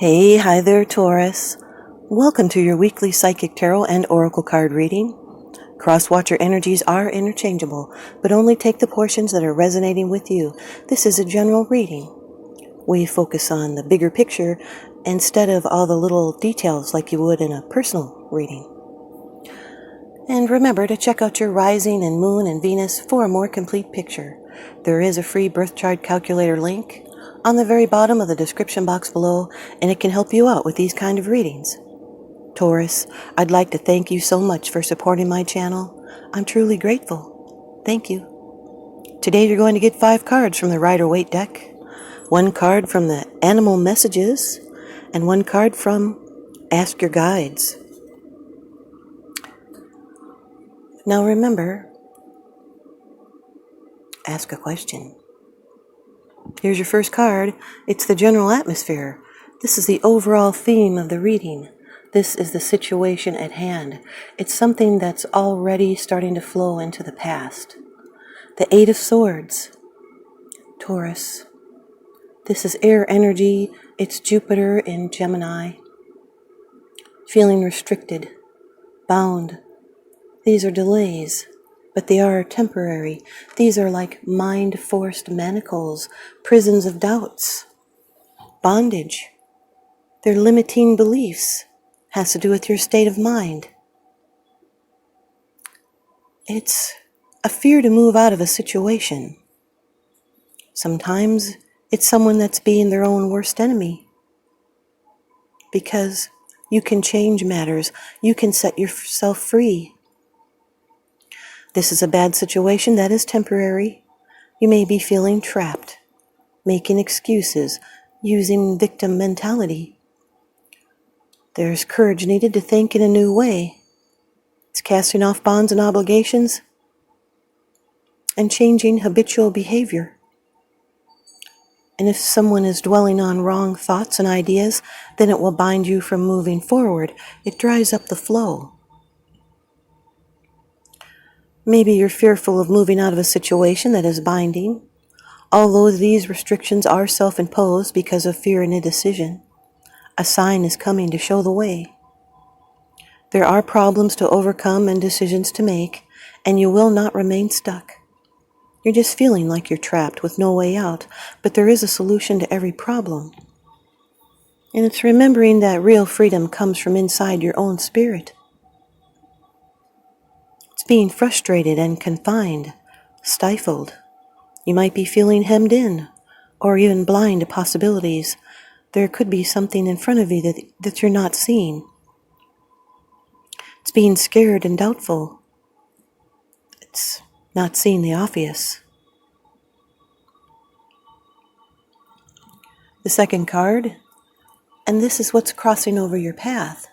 Hi there, Taurus. Welcome to your weekly Psychic Tarot and Oracle card reading. Cross-watcher energies are interchangeable, but only take the portions that are resonating with you. This is a general reading. We focus on the bigger picture instead of all the little details like you would in a personal reading. And remember to check out your rising and moon and Venus for a more complete picture. There is a free birth chart calculator link on the very bottom of the description box below, and it can help you out with these kind of readings. Taurus, I'd like to thank you so much for supporting my channel. I'm truly grateful. Thank you. Today you're going to get 5 cards from the Rider-Waite deck, 1 card from the Animal Messages, and 1 card from Ask Your Guides. Now remember, ask a question. Here's your first card. It's the general atmosphere. This is the overall theme of the reading. This is the situation at hand. It's something that's already starting to flow into the past. The 8 of Swords. Taurus. This is air energy. It's Jupiter in Gemini. Feeling restricted, bound. These are delays, but they are temporary. These are like mind-forced manacles, prisons of doubts, bondage. They're limiting beliefs. Has to do with your state of mind. It's a fear to move out of a situation. Sometimes it's someone that's being their own worst enemy. Because you can change matters. You can set yourself free. This is a bad situation that is temporary. You may be feeling trapped, making excuses, using victim mentality. There's courage needed to think in a new way. It's casting off bonds and obligations and changing habitual behavior. And if someone is dwelling on wrong thoughts and ideas, then it will bind you from moving forward. It dries up the flow. Maybe you're fearful of moving out of a situation that is binding. Although these restrictions are self-imposed because of fear and indecision, a sign is coming to show the way. There are problems to overcome and decisions to make, and you will not remain stuck. You're just feeling like you're trapped with no way out, but there is a solution to every problem. And it's remembering that real freedom comes from inside your own spirit. It's being frustrated and confined, stifled. You might be feeling hemmed in, or even blind to possibilities. There could be something in front of you that you're not seeing. It's being scared and doubtful. It's not seeing the obvious. The second card, and this is what's crossing over your path.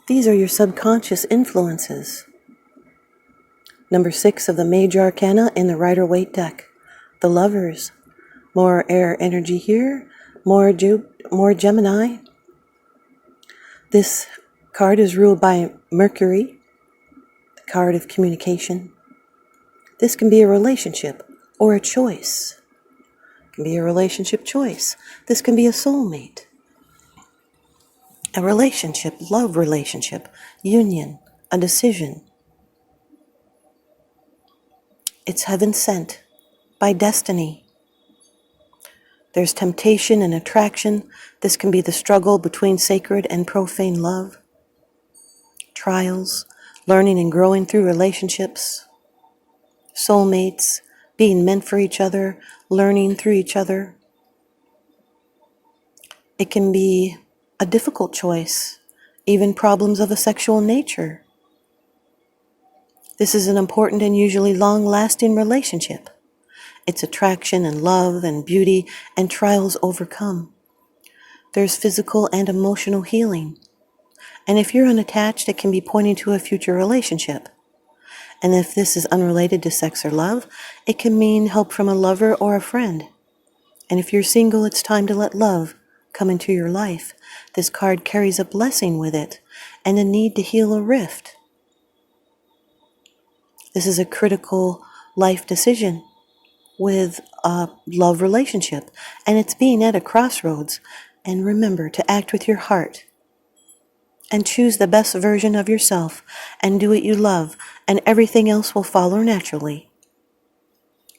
These are your subconscious influences. Number 6 of the Major Arcana in the Rider-Waite deck. The Lovers. More air energy here. More Gemini. This card is ruled by Mercury, the card of communication. This can be a relationship or a choice. It can be a relationship choice. This can be a soulmate. A relationship, love relationship, union, a decision. It's heaven sent by destiny. There's temptation and attraction. This can be the struggle between sacred and profane love. Trials, learning and growing through relationships. Soulmates, being meant for each other, learning through each other. It can be a difficult choice, even problems of a sexual nature. This is an important and usually long-lasting relationship. It's attraction and love and beauty and trials overcome. There's physical and emotional healing. And if you're unattached, it can be pointing to a future relationship. And if this is unrelated to sex or love, it can mean help from a lover or a friend. And if you're single, it's time to let love come into your life. This card carries a blessing with it and a need to heal a rift. This is a critical life decision. with a love relationship, and it's being at a crossroads. And remember to act with your heart and choose the best version of yourself and do what you love, and everything else will follow naturally.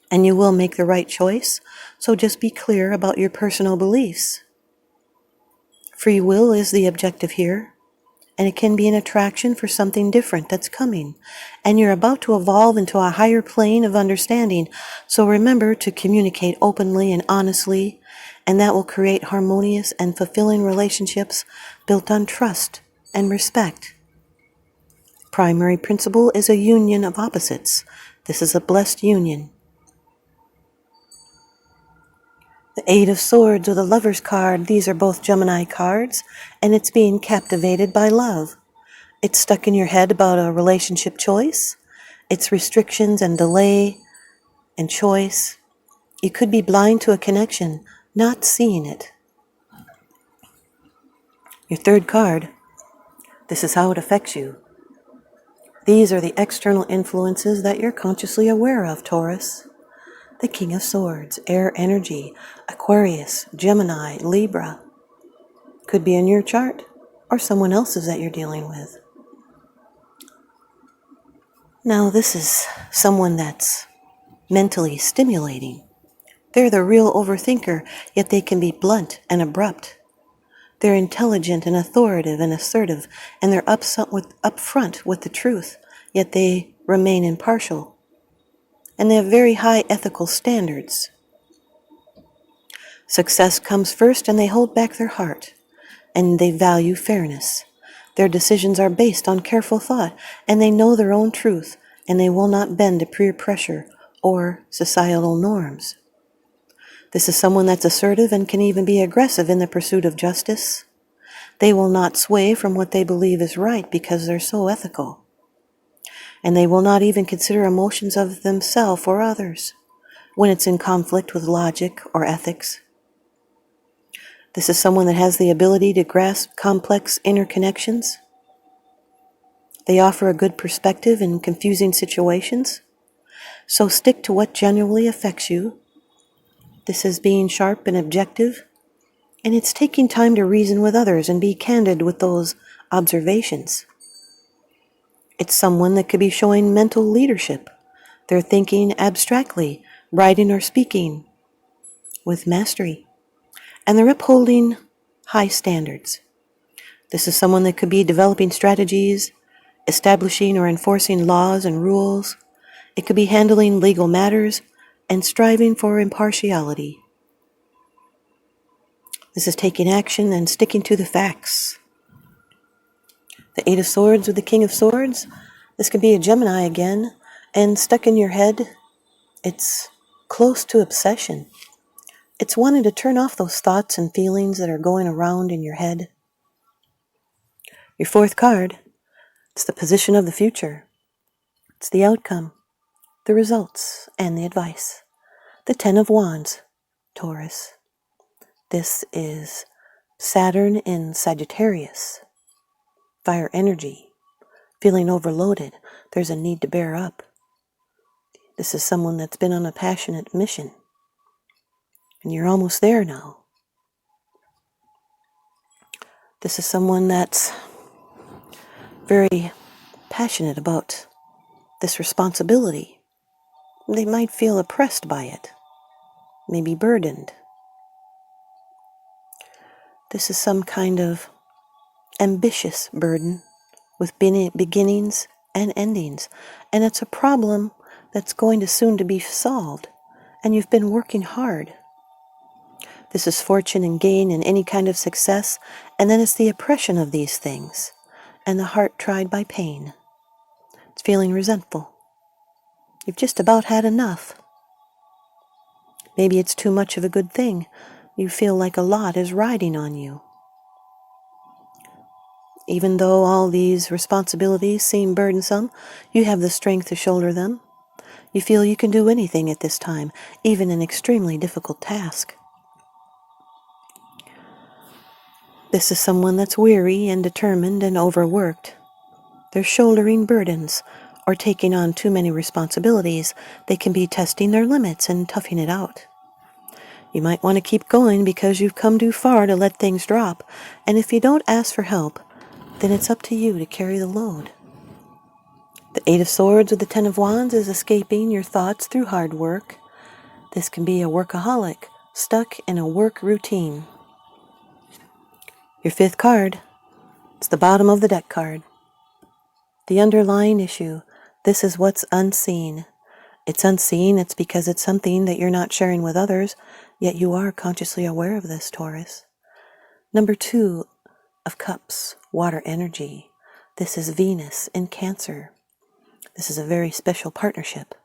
And you will make the right choice, so just be clear about your personal beliefs. Free will is the objective here, and it can be an attraction for something different that's coming. And you're about to evolve into a higher plane of understanding, so remember to communicate openly and honestly, and that will create harmonious and fulfilling relationships built on trust and respect. Primary principle is a union of opposites. This is a blessed union. The Eight of Swords or the Lover's card, these are both Gemini cards, and it's being captivated by love. It's stuck in your head about a relationship choice. It's restrictions and delay and choice. You could be blind to a connection, not seeing it. Your third card, this is how it affects you. These are the external influences that you're consciously aware of, Taurus. The King of Swords, air energy, Aquarius, Gemini, Libra. Could be in your chart or someone else's that you're dealing with. Now, this is someone that's mentally stimulating. They're the real overthinker, yet they can be blunt and abrupt. They're intelligent and authoritative and assertive, and they're upfront with the truth, yet they remain impartial. And they have very high ethical standards. Success comes first, and they hold back their heart, and they value fairness. Their decisions are based on careful thought, and they know their own truth, and they will not bend to peer pressure or societal norms. This is someone that's assertive and can even be aggressive in the pursuit of justice. They will not sway from what they believe is right because they're so ethical. And they will not even consider emotions of themselves or others when it's in conflict with logic or ethics. This is someone that has the ability to grasp complex interconnections. They offer a good perspective in confusing situations. So stick to what genuinely affects you. This is being sharp and objective, and it's taking time to reason with others and be candid with those observations. It's someone that could be showing mental leadership. They're thinking abstractly, writing or speaking with mastery, and they're upholding high standards. This is someone that could be developing strategies, establishing or enforcing laws and rules. It could be handling legal matters and striving for impartiality. This is taking action and sticking to the facts. The Eight of Swords with the King of Swords. This could be a Gemini again, and stuck in your head, it's close to obsession. It's wanting to turn off those thoughts and feelings that are going around in your head. Your fourth card, it's the position of the future. It's the outcome, the results, and the advice. The Ten of Wands, Taurus. This is Saturn in Sagittarius. Fire energy. Feeling overloaded. There's a need to bear up. This is someone that's been on a passionate mission. And you're almost there now. This is someone that's very passionate about this responsibility. They might feel oppressed by it, maybe burdened. This is some kind of ambitious burden with beginnings and endings, and it's a problem that's going to soon to be solved, and you've been working hard. This is fortune and gain and any kind of success, and then it's the oppression of these things, and the heart tried by pain. It's feeling resentful. You've just about had enough. Maybe it's too much of a good thing. You feel like a lot is riding on you. Even though all these responsibilities seem burdensome, you have the strength to shoulder them. You feel you can do anything at this time, even an extremely difficult task. This is someone that's weary and determined and overworked. They're shouldering burdens, or taking on too many responsibilities. They can be testing their limits and toughing it out. You might want to keep going because you've come too far to let things drop, and if you don't ask for help, then it's up to you to carry the load. The Eight of Swords with the Ten of Wands is escaping your thoughts through hard work. This can be a workaholic, stuck in a work routine. Your fifth card, it's the bottom of the deck card. The underlying issue, this is what's unseen. It's unseen, it's because it's something that you're not sharing with others, yet you are consciously aware of this, Taurus. Number 2 of Cups, water energy. This is Venus in Cancer. This is a very special partnership,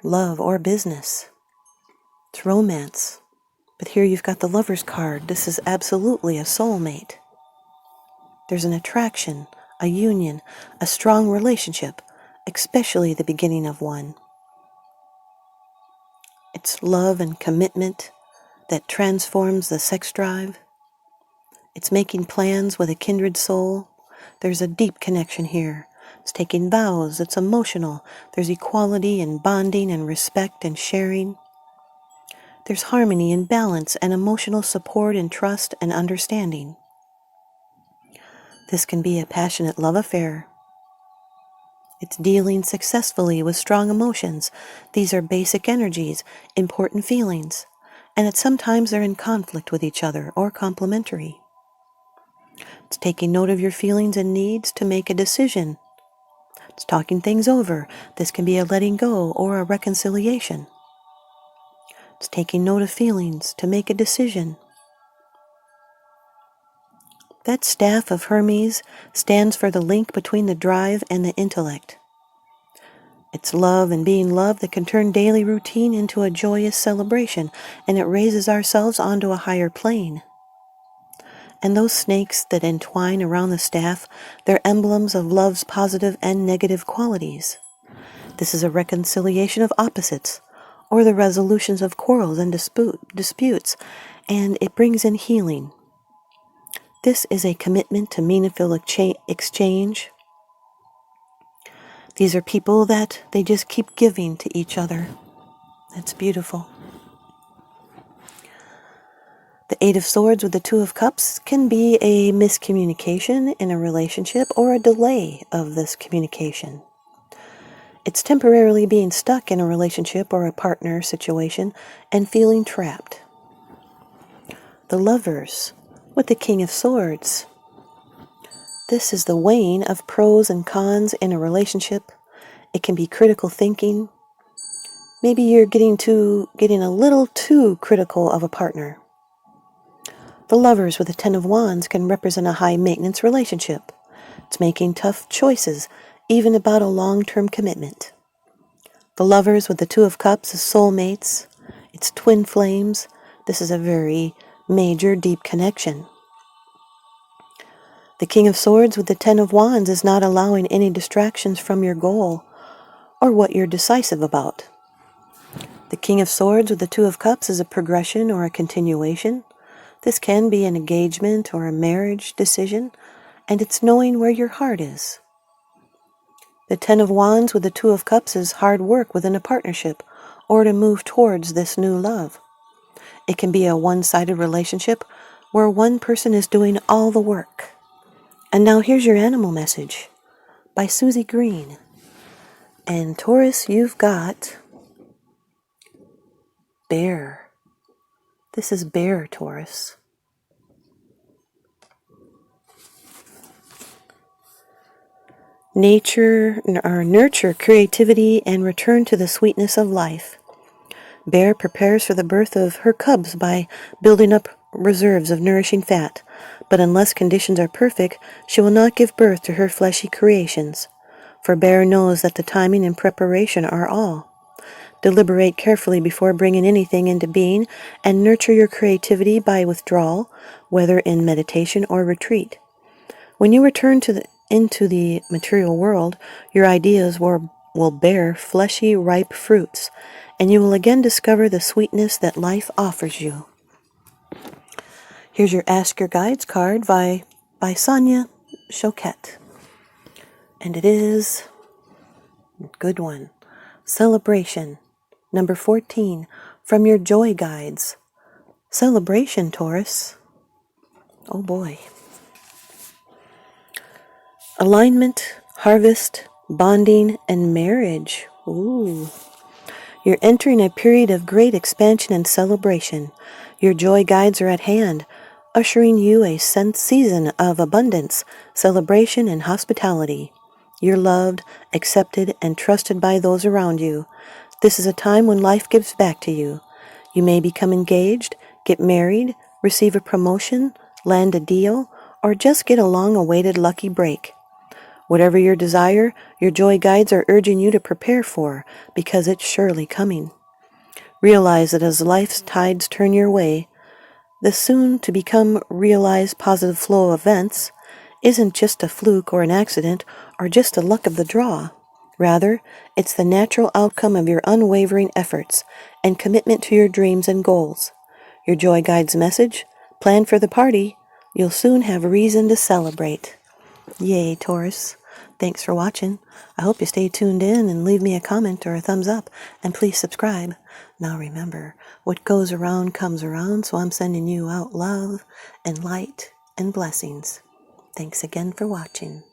love or business. It's romance. But here you've got the Lover's card. This is absolutely a soulmate. There's an attraction, a union, a strong relationship, especially the beginning of one. It's love and commitment that transforms the sex drive. It's making plans with a kindred soul. There's a deep connection here. It's taking vows. It's emotional. There's equality and bonding and respect and sharing. There's harmony and balance and emotional support and trust and understanding. This can be a passionate love affair. It's dealing successfully with strong emotions. These are basic energies, important feelings, and sometimes they're in conflict with each other or complementary. It's taking note of your feelings and needs to make a decision. It's talking things over. This can be a letting go or a reconciliation. It's taking note of feelings to make a decision. That staff of Hermes stands for the link between the drive and the intellect. It's love and being loved that can turn daily routine into a joyous celebration, and it raises ourselves onto a higher plane. And those snakes that entwine around the staff, they're emblems of love's positive and negative qualities. This is a reconciliation of opposites, or the resolutions of quarrels and disputes, and it brings in healing. This is a commitment to meaningful exchange. These are people that they just keep giving to each other. That's beautiful. The Eight of Swords with the Two of Cups can be a miscommunication in a relationship or a delay of this communication. It's temporarily being stuck in a relationship or a partner situation and feeling trapped. The Lovers with the King of Swords. This is the weighing of pros and cons in a relationship. It can be critical thinking. Maybe you're getting a little too critical of a partner. The Lovers with the Ten of Wands can represent a high-maintenance relationship. It's making tough choices, even about a long-term commitment. The Lovers with the Two of Cups is soulmates. It's twin flames. This is a very major, deep connection. The King of Swords with the Ten of Wands is not allowing any distractions from your goal or what you're decisive about. The King of Swords with the Two of Cups is a progression or a continuation. This can be an engagement or a marriage decision, and it's knowing where your heart is. The Ten of Wands with the Two of Cups is hard work within a partnership or to move towards this new love. It can be a one-sided relationship where one person is doing all the work. And now here's your animal message by Susie Green. And Taurus, you've got bear. This is bear, Taurus. Nurture creativity and return to the sweetness of life. Bear prepares for the birth of her cubs by building up reserves of nourishing fat, but unless conditions are perfect, she will not give birth to her fleshy creations. For Bear knows that the timing and preparation are all. Deliberate carefully before bringing anything into being, and nurture your creativity by withdrawal, whether in meditation or retreat. When you return into the material world, your ideas will bear fleshy, ripe fruits, and you will again discover the sweetness that life offers you. Here's your Ask Your Guides card by Sonia Choquette. And it is Good one. Celebration. Number 14. From your joy guides. Celebration, Taurus. Oh boy. Alignment, harvest, bonding, and marriage. Ooh. You're entering a period of great expansion and celebration. Your joy guides are at hand, ushering you a season of abundance, celebration, and hospitality. You're loved, accepted, and trusted by those around you. This is a time when life gives back to you. You may become engaged, get married, receive a promotion, land a deal, or just get a long-awaited lucky break. Whatever your desire, your joy guides are urging you to prepare for, because it's surely coming. Realize that as life's tides turn your way, the soon-to-become realized positive flow of events isn't just a fluke or an accident or just a luck of the draw. Rather, it's the natural outcome of your unwavering efforts and commitment to your dreams and goals. Your joy guides message: plan for the party. You'll soon have reason to celebrate. Yay, Taurus. Thanks for watching. I hope you stay tuned in and leave me a comment or a thumbs up, and please subscribe. Now remember, what goes around comes around, so I'm sending you out love and light and blessings. Thanks again for watching.